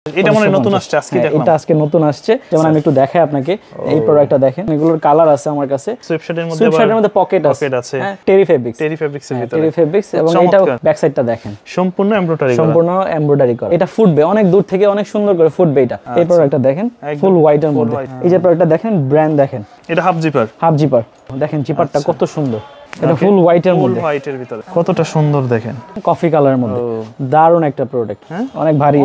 এটা মনে নতুন আসছে আজকে দেখলাম। এটা আজকে নতুন আসছে, যেমন আমি একটু দেখাই আপনাকে। এই প্রোডাক্টটা দেখেন, এগুলোর কালার আছে আমার কাছে। সুইপশার্টের মধ্যে পকেট আছে, হ্যাঁ, টেরি ফেব্রিক্স এর ভিতরে, টেরি ফেব্রিক্স। এবং এটা ব্যাক সাইডটা দেখেন, সম্পূর্ণ এমব্রয়ডারি করা। এটা ফুটবে অনেক দূর থেকে, অনেক সুন্দর করে ফুটবে এটা। এই প্রোডাক্টটা দেখেন, ফুল হোয়াইট এর মধ্যে। এই যে প্রোডাক্টটা দেখেন, ব্র্যান্ড দেখেন, এটা হাফ জিপার দেখেন, জিপারটা কত সুন্দর। এটা ফুল হোয়াইট এর মধ্যে, হোয়াইটের ভিতরে কতটা সুন্দর দেখেন, কফি কালারের মধ্যে। দারুণ একটা প্রোডাক্ট, অনেক ভারী,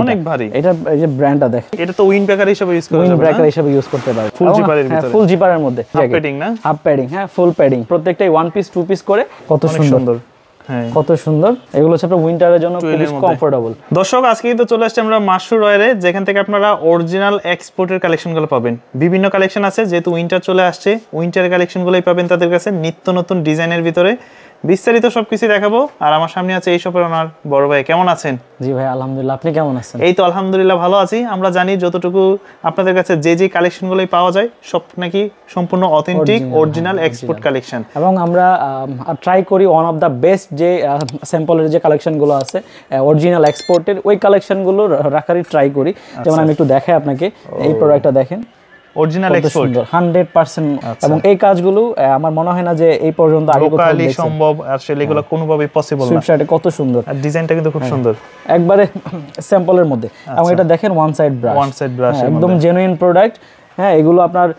এটা এই যে ব্র্যান্ডটা দেখেন। এটা তো উইন্ড ব্রেকার হিসেবে ইউজ করা যাবে, উইন্ড ব্রেকার হিসেবে ইউজ করতে পারবে। ফুল জিপারের ভিতরে, ফুল জিপারের মধ্যে, হাফ প্যাডিং না, হাফ প্যাডিং, হ্যাঁ, ফুল প্যাডিং। প্রত্যেকটাই 1 পিস 2 পিস করে, কত সুন্দর, হ্যাঁ, কত সুন্দর। এগুলো হচ্ছে আপনার উইন্টারের জন্য খুব কমফোর্টেবল। দর্শক, আজকে কিন্তু চলে আসছে আমরা মাশরুর ওয়্যারে, যেখান থেকে আপনারা অরিজিনাল এক্সপোর্টের কালেকশনগুলো পাবেন। বিভিন্ন কালেকশন আছে, যেহেতু উইন্টার চলে আসছে, উইন্টারের কালেকশনগুলোই পাবেন তাদের কাছে, নিত্য নতুন ডিজাইনের ভিতরে। বিস্তারিত সবকিছু দেখাবো। আর আমার সামনে আছে এই শপের ওনার বড় ভাই। কেমন আছেন? জি ভাই, আলহামদুলিল্লাহ। আপনি কেমন আছেন? এই তো আলহামদুলিল্লাহ ভালো আছি। আমরা জানি যতটুকু আপনাদের কাছে যে কালেকশনগুলোই পাওয়া যায় সব নাকি সম্পূর্ণ অথেন্টিক অরিজিনাল এক্সপোর্ট কালেকশন, এবং আমরা ট্রাই করি ওয়ান অফ দা বেস্ট যে স্যাম্পলের যে কালেকশনগুলো আছে অরিজিনাল এক্সপোর্টের, ওই কালেকশনগুলো রাখারই ট্রাই করি। যেমন আমি একটু দেখাই আপনাকে, এই প্রোডাক্টটা দেখেন, অরিজিনাল এক্সপোর্ট 100%। এবং এই কাজগুলো আমার মনে হয় না যে এই পর্যন্ত আগে কোথাও দেখছি সম্ভব, আসলে এগুলো কোনোভাবেই পসিবল না। সুইপশার্টে কত সুন্দর, আর ডিজাইনটা কিন্তু খুব সুন্দর, একবারে স্যাম্পলের মধ্যে। এবং এটা দেখেন ওয়ান সাইড ব্রাশ, একদম জেনুইন প্রোডাক্ট। হ্যাঁ, এগুলো আপনার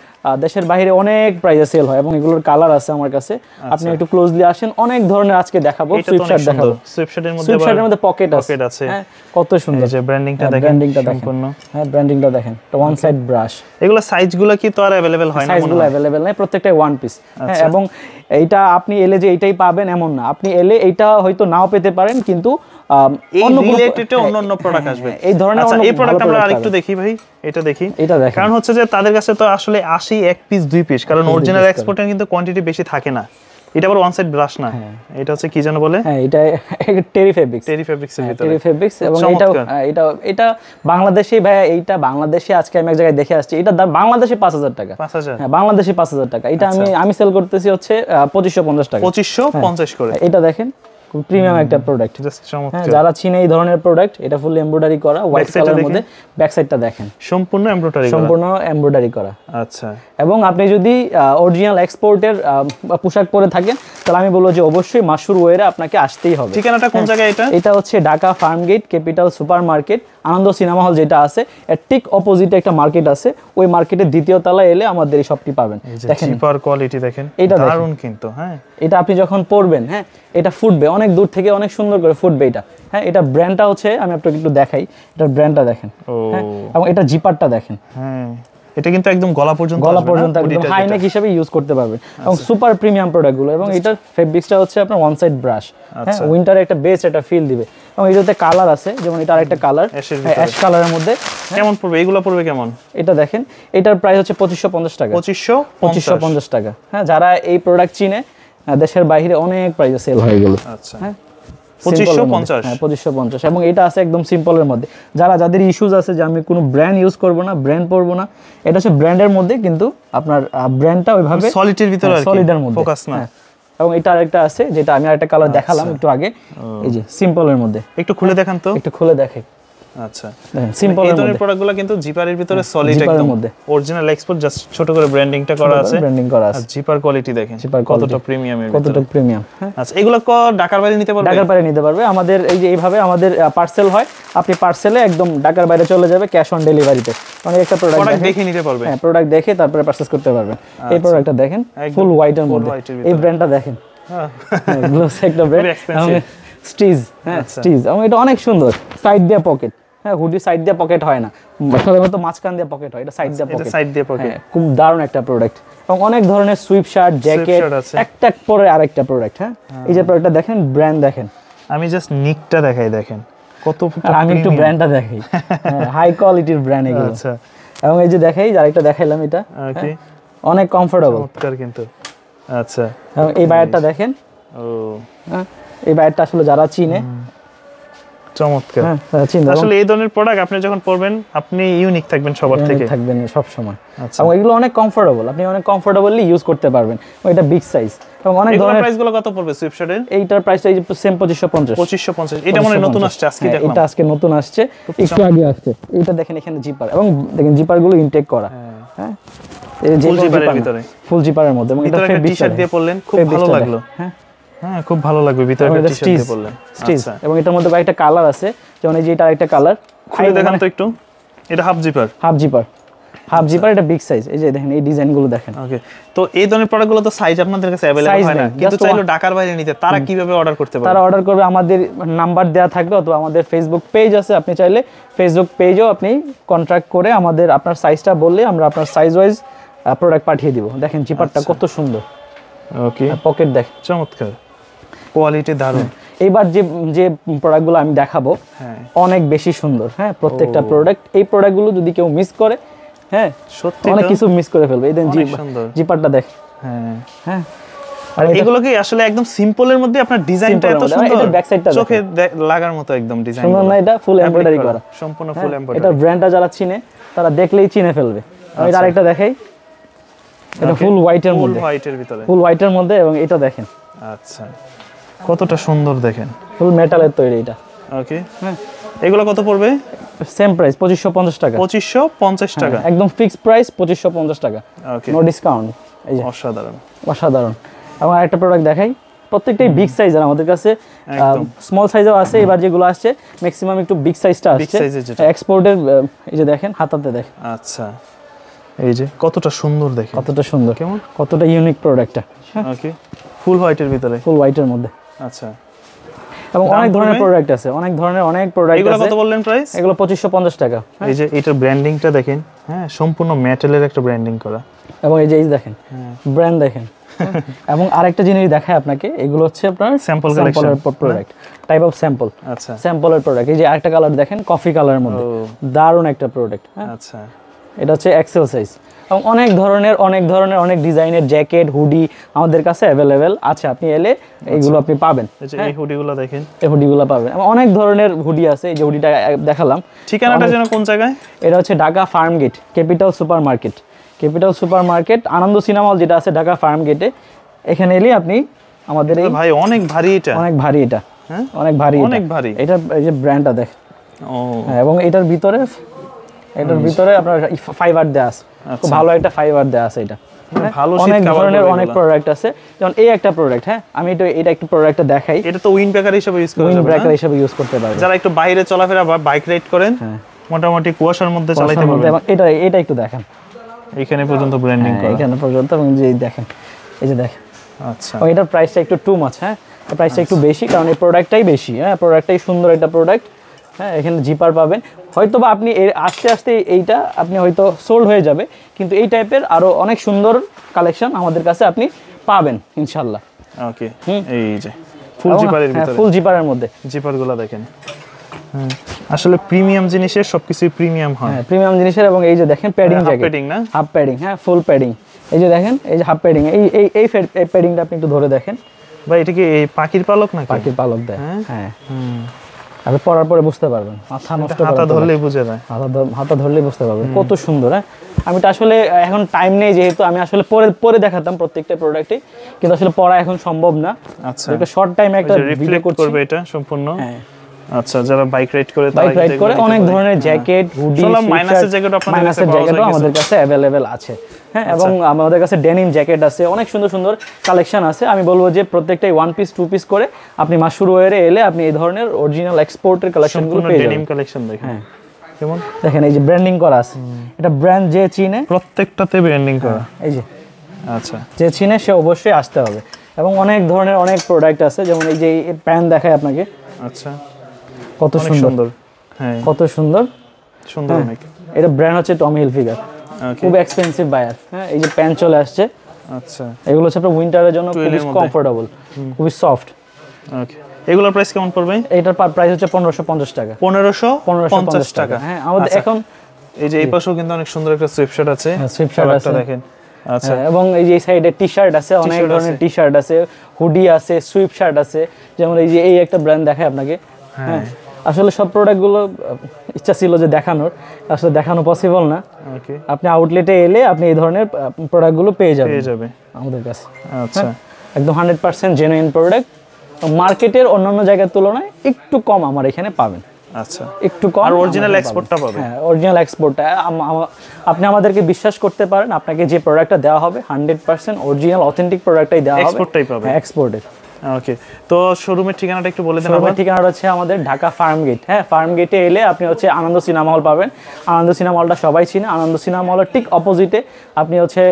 দেশের বাইরে অনেক প্রাইসে সেল হয়, এবং এগুলোর কালার আছে আমার কাছে। আপনি একটু ক্লোজলি আসেন, অনেক ধরনের আজকে দেখাবো। সুইপশার্ট দেখাবো, সুইপশার্টের মধ্যে পকেট আছে, হ্যাঁ, কত সুন্দর। এই যে ব্র্যান্ডিংটা দেখেন, সম্পূর্ণ, হ্যাঁ, ব্র্যান্ডিংটা দেখেন। তো ওয়ান সাইড ব্রাশ, এগুলো সাইজগুলো কি তো আর अवेलेबल হয় না? সাইজগুলো अवेलेबल নাই, প্রত্যেকটাই ওয়ান পিস। হ্যাঁ, এবং এইটা আপনি এলে যে এইটাই পাবেন এমন না, আপনি এলে এইটা হয়তো নাও পেতে পারেন, কিন্তু অন্য রিলেটেড অন্য প্রোডাক্ট আসবে এই ধরনের। আচ্ছা, এই প্রোডাক্ট আমরা আরেকটু দেখি ভাই, এটা দেখি। কারণ হচ্ছে যে তাদের কাছে তো আসলে 80 এক পিস 2 পিস, কারণ অরিজিনাল এক্সপোর্টের কিন্তু কোয়ান্টিটি বেশি থাকে না। এটা আবার ওয়ান সাইড ব্রাশ না, এটা হচ্ছে কি জানো বলে? হ্যাঁ, এটা টেরি ফেব্রিক্স এর ভিতরে, টেরি ফেব্রিক্স। এবং এটা বাংলাদেশে ভাই, এইটা বাংলাদেশে আজকে আমি এক জায়গায় দেখে আসছি, এটা বাংলাদেশে 5000 টাকা। 5000? হ্যাঁ, বাংলাদেশে 5000 টাকা। এটা আমি সেল করতেছি হচ্ছে 2550 টাকা, 2550 করে। এটা দেখেন, খুব প্রিমিয়াম একটা প্রোডাক্ট। হ্যাঁ, যারা চিনে এই ধরনের প্রোডাক্ট, এটা ফুল এমব্রয়ডারি করা, হোয়াইট কালারের মধ্যে। ব্যাক সাইডটা দেখেন, সম্পূর্ণ এমব্রয়ডারি করা। আচ্ছা, এবং আপনি যদি অরিজিনাল এক্সপোর্টের পোশাক পরে থাকেন, তাহলে আমি বলবো যে অবশ্যই মাশরুর ওয়্যারে আপনাকে আসতেই হবে। ঠিকানাটা কোন জায়গায়? এটা হচ্ছে Dhaka Farmgate capital super market, Ananda cinema hall যেটা আছে, এর ঠিক অপোজিটে একটা মার্কেট আছে। ওই মার্কেটের দ্বিতীয় তলায় এলে আমাদের এই শপটি পাবেন। দেখেন জিপার কোয়ালিটি দেখেন, এটা দারুণ কিন্তু। হ্যাঁ, এটা আপনি যখন পরবেন, হ্যাঁ, এটা ফুটবে অনেক দূর থেকে, অনেক সুন্দর করে ফুটবে এটা। হ্যাঁ, এটা ব্র্যান্ডটা হচ্ছে, আমি আপনাকে একটু দেখাই, এটার ব্র্যান্ডটা দেখেন। হ্যাঁ, এবং এটা জিপারটা দেখেন। হ্যাঁ, এটা কিন্তু একদম গলা পর্যন্ত একদম হাই নেক হিসেবে ইউজ করতে পারবেন, এবং সুপার প্রিমিয়াম প্রোডাক্টগুলো। এবং এটার ফেব্রিক্সটা হচ্ছে আপনার ওয়ান সাইড ব্রাশ। হ্যাঁ, উইন্টারে একটা বেস্ট একটা ফিল দিবে। এবং এটাতে কালার আছে, যেমন এটা আরেকটা কালার, অ্যাশ কালারের মধ্যে। কেমন পড়বে এগুলো? পড়বে কেমন? এটা দেখেন, এটার প্রাইস হচ্ছে 2550 টাকা। 2550 টাকা। হ্যাঁ, যারা এই প্রোডাক্ট চিনে, দেশের বাইরে অনেক প্রাইসে সেল হয়ে গেল। আচ্ছা, হ্যাঁ, 2550। হ্যাঁ, 2550। এবং এটা আছে একদম সিম্পলের মধ্যে। যাদের ইস্যুজ আছে যে আমি কোনো ব্র্যান্ড ইউজ করব না, ব্র্যান্ড পরবো না, এটা হচ্ছে ব্র্যান্ডের মধ্যে, কিন্তু আপনার ব্র্যান্ডটা ওইভাবে সলিডের ভিতরে আর কি, সলিডের মধ্যে ফোকাস না। এবং এটা আরেকটা আছে, যেটা আমি আরেকটা কালার দেখালাম একটু আগে, এই যে সিম্পলের মধ্যে। একটু খুলে দেখান তো। একটু খুলে দেখে। আচ্ছা, সিম্পল এই ধরনের প্রোডাক্টগুলো কিন্তু জিপারের ভিতরে সলিড, একদম অরিজিনাল এক্সপোর্ট, জাস্ট ছোট করে ব্র্যান্ডিংটা করা আছে। আর জিপার কোয়ালিটি দেখেন কতটা প্রিমিয়াম এর ভিতরে, কতটা প্রিমিয়াম। আচ্ছা, এগুলো ঢাকার বাইরে নিতে পারবে? ঢাকার বাইরে নিতে পারবে। আমাদের এই যে এইভাবে আমাদের পার্সেল হয়, আপনি পার্সেলে একদম ঢাকার বাইরে চলে যাবে ক্যাশ অন ডেলিভারিতে। মানে একটা প্রোডাক্ট দেখে নিতে পারবে। হ্যাঁ, প্রোডাক্ট দেখে তারপরে পারচেজ করতে পারবেন। এই প্রোডাক্টটা দেখেন, ফুল হোয়াইট এর মধ্যে। এই ব্র্যান্ডটা দেখেন, গ্লোস একটা ব্র্যান্ড, স্টিজ। হ্যাঁ, স্টিজ। এবং এটা অনেক সুন্দর, সাইড দিয়ে পকেট। হ্যাঁ, হুডি সাইড দিয়ে পকেট হয় না, সাধারণত মাঝখান দিয়ে পকেট হয়, এটা সাইড দিয়ে পকেট। খুব দারুণ একটা প্রোডাক্ট। এবং অনেক ধরনের সুইপ শার্ট, জ্যাকেট, একটা পরে আরেকটা প্রোডাক্ট। হ্যাঁ, এই যে প্রোডাক্টটা দেখেন, ব্র্যান্ড দেখেন। আমি জাস্ট নিকটা দেখাই, দেখেন কত। আমি একটু ব্র্যান্ডটা দেখাই, হাই কোয়ালিটির ব্র্যান্ড এগুলো। আচ্ছা, এবং এই যে দেখাই, আরেকটা দেখাইলাম, এটা অনেক কমফোর্টেবল কিন্তু। আচ্ছা, এবং এই বায়ারটা দেখেন। এই বায়ারটা আসলে যারা চিনে, চমৎকার। আসলে এই ধরনের প্রোডাক্ট আপনি যখন পরবেন আপনি ইউনিক থাকবেন সবার থেকে, থাকবেন সব সময়। এবং এগুলো অনেক কমফোর্টেবল, আপনি অনেক কমফোর্টেবলি ইউজ করতে পারবেন। এটা বিগ সাইজ এবং অনেক ধরনের। প্রাইসগুলো কত পড়বে সুইফটশার্টের? এইটার প্রাইসটা এই যে সেম 2550। 2550 এটা মনে নতুন আসছে আজকে দেখলাম। এটা আজকে নতুন আসছে, একটু আগে আসছে। এটা দেখেন এখানে জিপার, এবং দেখেন জিপার গুলো ইনটেক করা। হ্যাঁ এই যে জিপারের ভিতরে, ফুল জিপারের মধ্যে, এবং এটা ফেব্রিক টি-শার্ট দিয়ে পরলেন খুব ভালো লাগলো। হ্যাঁ খুব ভালো লাগবে ভিতরে একটা টি-শার্ট দিয়ে পরলে। আচ্ছা, এবং এটার মধ্যে কয়েকটা কালার আছে, যেমন এই যে এটা আরেকটা কালার। খুলে দেখান তো একটু। এটা হাফ জিপার, এটা বিগ সাইজ। এই যে দেখেন এই ডিজাইন গুলো দেখেন। ওকে, তো এই ধরনের প্রোডাক্টগুলো তো সাইজ আপনাদের কাছে अवेलेबल হয় না, কিন্তু চাইলে ঢাকার বাইরে নিতে তারা কিভাবে অর্ডার করতে পারবে? তারা অর্ডার করবে, আমাদের নাম্বার দেয়া থাকবে, অথবা আমাদের ফেসবুক পেজ আছে, আপনি চাইলে ফেসবুক পেজেও আপনি কন্ট্রাক্ট করে আমাদের আপনার সাইজটা বললে আমরা আপনার সাইজ ওয়াইজ প্রোডাক্ট পাঠিয়ে দিব। দেখেন জিপারটা কত সুন্দর। ওকে, পকেট দেখ, চমৎকার, কোয়ালিটি দারুণ। এইবার যে প্রোডাক্টগুলো আমি দেখাবো অনেক বেশি সুন্দর। হ্যাঁ, প্রত্যেকটা প্রোডাক্ট, এই প্রোডাক্টগুলো যদি কেউ মিস করে, হ্যাঁ সত্যি অনেক কিছু মিস করে ফেলবে। এই দেন জিপারটা দেখ। হ্যাঁ আর এগুলো কি আসলে একদম সিম্পলের মধ্যে আপনার ডিজাইনটা এত সুন্দর, এটা ব্যাক সাইডটা চোখে লাগার মতো একদম ডিজাইন সুন্দর না? এটা ফুল এমব্রয়ডারি করা, সম্পূর্ণ ফুল এমব্রয়ডারি। এটা ব্র্যান্ডটা যারা চিনে তারা দেখলেই চিনে ফেলবে। আমি আরেকটা দেখাই, এটা ফুল হোয়াইটের মধ্যে, ফুল হোয়াইটের মধ্যে, এবং এটা দেখেন আচ্ছা কতটা সুন্দর দেখেন, ফুল মেটালের তৈরি এটা। ওকে, হ্যাঁ এগুলো কত পড়বে? সেম প্রাইস 2550 টাকা। 2550 টাকা একদম ফিক্সড প্রাইস 2550 টাকা, ওকে, নো ডিসকাউন্ট। এই যে অসাধারণ। এবং আরেকটা প্রোডাক্ট দেখাই, প্রত্যেকটাই বিগ সাইজের আমাদের কাছে, স্মল সাইজও আছে। এবার যেগুলো আসছে ম্যাক্সিমাম একটু বিগ সাইজটা আসছে এক্সপোর্টের। এই যে দেখেন হাতাতে দেখেন, আচ্ছা এই যে কতটা সুন্দর দেখেন, কতটা সুন্দর, কেমন কতটা ইউনিক প্রোডাক্টটা। ওকে, ফুল হোয়াইটের ভিতরে, ফুল হোয়াইটের মধ্যে। আচ্ছা, এবং অনেক ধরনের প্রোডাক্ট আছে, অনেক ধরনের অনেক প্রোডাক্ট আছে। এগুলো কত বললেন প্রাইস? এগুলো 2550 টাকা। এই যে এটার ব্র্যান্ডিংটা দেখেন, হ্যাঁ সম্পূর্ণ মেটালের একটা ব্র্যান্ডিং করা, এবং এই যে দেখেন ব্র্যান্ড দেখেন। এবং আরেকটা জিনিস দেখায় আপনাকে, এগুলো হচ্ছে আপনার স্যাম্পল কালেকশনের প্রোডাক্ট, টাইপ অফ স্যাম্পল। আচ্ছা, স্যাম্পলের প্রোডাক্ট। এই যে আরেকটা কালার দেখেন, কফি কালারের মধ্যে, দারুণ একটা প্রোডাক্ট। আচ্ছা, এটা হচ্ছে এক্সেল সাইজ। এবং অনেক ধরনের অনেক ডিজাইনের জ্যাকেট, হুডি আমাদের কাছে অ্যাভেলেবেল আছে। আপনি এলে এইগুলো আপনি পাবেন। এই হুডিগুলো দেখেন, এই হুডিগুলো পাবেন। এবং অনেক ধরনের হুডি আছে। এই যে হুডিটা দেখালাম, ঠিকানাটা যেন কোন জায়গায়? এটা হচ্ছে Dhaka Farmgate, capital super market, Ananda cinema hall যেটা আছে ঢাকা ফার্ম গেটে। এখানে এলে আপনি আমাদের এই ভাই অনেক ভারী এটা, অনেক ভারী এটা, হ্যাঁ অনেক ভারী। এটা এই যে ব্র্যান্ডটা দেখ। হ্যাঁ, এবং এটার ভিতরে আপনার ফাইবার দেয়া আছে, খুব ভালো একটা ফাইবার দেয়া আছে। এটা অনেক ধরনের অনেক প্রোডাক্ট আছে। যেমন এই একটা প্রোডাক্ট, হ্যাঁ আমি এটা একটু প্রোডাক্টটা দেখাই। এটা তো উইন্ড ব্রেকার হিসেবে ইউজ করা যাবে, ইউজ করতে পারবেন যারা একটু বাইরে চলাফেরা বা বাইক রাইড করেন, মোটামুটি কুয়াশার মধ্যে চালাতে পারবেন। এবং এটা একটু দেখেন, এখানে পর্যন্ত ব্র্যান্ডিং করা, এখানে পর্যন্ত। এবং যে দেখেন, এই যে দেখেন, আচ্ছা এটার প্রাইসটা একটু টু মাচ। হ্যাঁ, প্রাইসটা একটু বেশি, কারণ এই প্রোডাক্টটাই বেশি। হ্যাঁ, প্রোডাক্টটাই সুন্দর একটা প্রোডাক্ট। হ্যাঁ, এখানে জিপার পাবেন। হয়তো বা আপনি আস্তে আস্তে এইটা আপনি হয়তো সোল্ড হয়ে যাবে, কিন্তু এই টাইপের আরো অনেক সুন্দর কালেকশন আমাদের কাছে আপনি পাবেন ইনশাআল্লাহ। ওকে, এই যে ফুল জিপারের ভিতরে, ফুল জিপারের মধ্যে জিপারগুলো দেখেন। আসলে প্রিমিয়াম জিনিসের সবকিছুই প্রিমিয়াম হয়। হ্যাঁ, প্রিমিয়াম জিনিসের। এবং এই যে দেখেন প্যাডিং জ্যাকেট, প্যাডিং না, হাফ প্যাডিং, হ্যাঁ ফুল প্যাডিং। এই যে দেখেন, এই যে হাফ প্যাডিং, এই প্যাডিংটা আপনি একটু ধরে দেখেন। ভাই এটা কি এই পাখির পালক নাকি? পাখির পালক দেয়, হ্যাঁ। আপনি পরার পরে বুঝতে পারবেন, মাথা নষ্ট হাতা ধরলেই বুঝে যায়, হাতা ধরলেই বুঝতে পারবেন কত সুন্দর। হ্যাঁ, আমি তো আসলে এখন টাইম নেই, যেহেতু আমি আসলে পরে দেখাতাম প্রত্যেকটা প্রোডাক্টে, কিন্তু আসলে পড়া এখন সম্ভব না। আচ্ছা, একটা শর্ট টাইমে একটা ভিডিও করবে এটা সম্পূর্ণ। হ্যাঁ, আচ্ছা, যারা বাইক রাইড করে অনেক ধরনের জ্যাকেট, হুডি, মাইনাসের জ্যাকেটও আমাদের কাছে अवेलेबल আছে। হ্যাঁ, এবং আমাদের কাছে ডেনিম জ্যাকেট আছে, অনেক সুন্দর সুন্দর কালেকশন আছে। আমি বলবো যে প্রত্যেকটাই 1 পিস 2 পিস করে আপনি মাসুর ওয়ারে এলে আপনি এই ধরনের অরিজিনাল এক্সপোর্টের কালেকশনগুলো পেয়ে যাবেন। ডেনিম কালেকশন দেখেন, হ্যাঁ কেমন দেখেন, এই যে ব্র্যান্ডিং করা আছে। এটা ব্র্যান্ড যে চিনে, প্রত্যেকটাতে ব্র্যান্ডিং করা। এই যে আচ্ছা, যে চিনে সে অবশ্যই আসতে হবে। এবং অনেক ধরনের অনেক প্রোডাক্ট আছে, যেমন এই যে প্যান্ট দেখায় আপনাকে। আচ্ছা, কত সুন্দর, হ্যাঁ কত সুন্দর অনেক। এটা ব্র্যান্ড হচ্ছে টমি হিলফিগার, খুব এক্সপেন্সিভ বায়ার। হ্যাঁ, এই যে প্যান্ট চলে আসছে। আচ্ছা, এগুলো হচ্ছে আপনার উইন্টারের জন্য খুবই কমফোর্টেবল, খুবই সফট। ওকে, এগুলোর প্রাইস কেমন পড়বে? এটার প্রাইস হচ্ছে 1550 টাকা। 1550 টাকা। হ্যাঁ, আমাদের এখন এই যে এই পাশেও কিন্তু অনেক সুন্দর একটা সুইফট আছে, সুইফট আছে দেখেন। আচ্ছা, এবং এই যে এই সাইডে টি-শার্ট আছে, অনেক ধরনের টি-শার্ট আছে, হুডি আছে, সুইফট শার্ট আছে। যেমন এই যে এই একটা ব্র্যান্ড দেখায় আপনাকে। হ্যাঁ, আসলে সব প্রোডাক্টগুলো ইচ্ছা ছিল যে দেখানোর, আসলে দেখানো পসিবল না। ওকে, আপনি আউটলেটে এলে আপনি এই ধরনের প্রোডাক্টগুলো পেয়ে যাবে আমাদের কাছে। আচ্ছা, একদম 100% জেনুইন প্রোডাক্ট, মার্কেটের অন্যান্য জায়গার তুলনায় একটু কম আমার এখানে পাবেন। আচ্ছা, একটু কম। আর অরিজিনাল এক্সপোর্টটা পাবেন। হ্যাঁ, অরিজিনাল এক্সপোর্টটা আপনি আমাদেরকে বিশ্বাস করতে পারেন, আপনাকে যে প্রোডাক্টটা দেওয়া হবে 100% অরিজিনাল অথেন্টিক প্রোডাক্টটাই দেওয়া হবে, এক্সপোর্টটাই পাবেন। হ্যাঁ, এক্সপোর্টের। ওকে, তো শোরুমের ঠিকানাটা একটু বলে দেন। শোরুমের ঠিকানাটা হচ্ছে আমাদের ঢাকা ফার্ম গেট। হ্যাঁ, ফার্ম গেটে এলে আপনি হচ্ছে আনন্দ সিনেমা হল পাবেন। আনন্দ সিনেমা হলটা সবাই চিনে। আনন্দ সিনেমা হলের ঠিক অপোজিটে আপনি হচ্ছে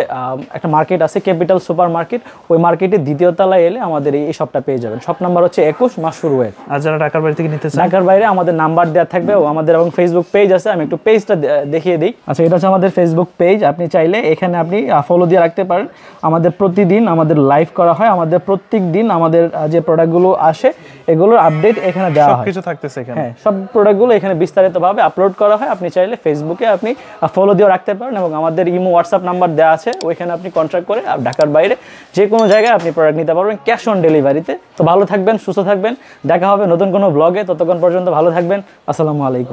একটা মার্কেট আছে, ক্যাপিটাল সুপার মার্কেট। ওই মার্কেটের দ্বিতীয় তলায় এলে আমাদের এই শপটা পেয়ে যাবেন। শপ নাম্বার হচ্ছে 21 মাসুর ওয়ে। আর যারা ঢাকার বাইরে থেকে নিতে চান, ঢাকার বাইরে আমাদের নাম্বার দেওয়া থাকবে, ও আমাদের এবং ফেসবুক পেজ আছে, আমি একটু পেজটা দেখিয়ে দিই। আচ্ছা, এটা হচ্ছে আমাদের ফেসবুক পেজ। আপনি চাইলে এখানে আপনি ফলো দিয়ে রাখতে পারেন। আমাদের প্রতিদিন আমাদের লাইভ করা হয়, আমাদের প্রত্যেক দিন আমাদের যে প্রোডাক্টগুলো আসে এগুলোর আপডেট এখানে দেওয়া হয়, সবকিছু থাকতেছে এখানে। হ্যাঁ, সব প্রোডাক্টগুলো এখানে বিস্তারিতভাবে আপলোড করা হয়। আপনি চাইলে ফেসবুকে আপনি ফলো দিয়ে রাখতে পারেন, এবং আমাদের ইমো হোয়াটসঅ্যাপ নাম্বার দেওয়া আছে, ওইখানে আপনি কন্ট্যাক্ট করে ঢাকার বাইরে যে কোনো জায়গায় আপনি প্রোডাক্ট নিতে পারবেন ক্যাশ অন ডেলিভারিতে। তো ভালো থাকবেন, সুস্থ থাকবেন, দেখা হবে নতুন কোনো ব্লগে। ততক্ষণ পর্যন্ত ভালো থাকবেন। আসসালামু আলাইকুম।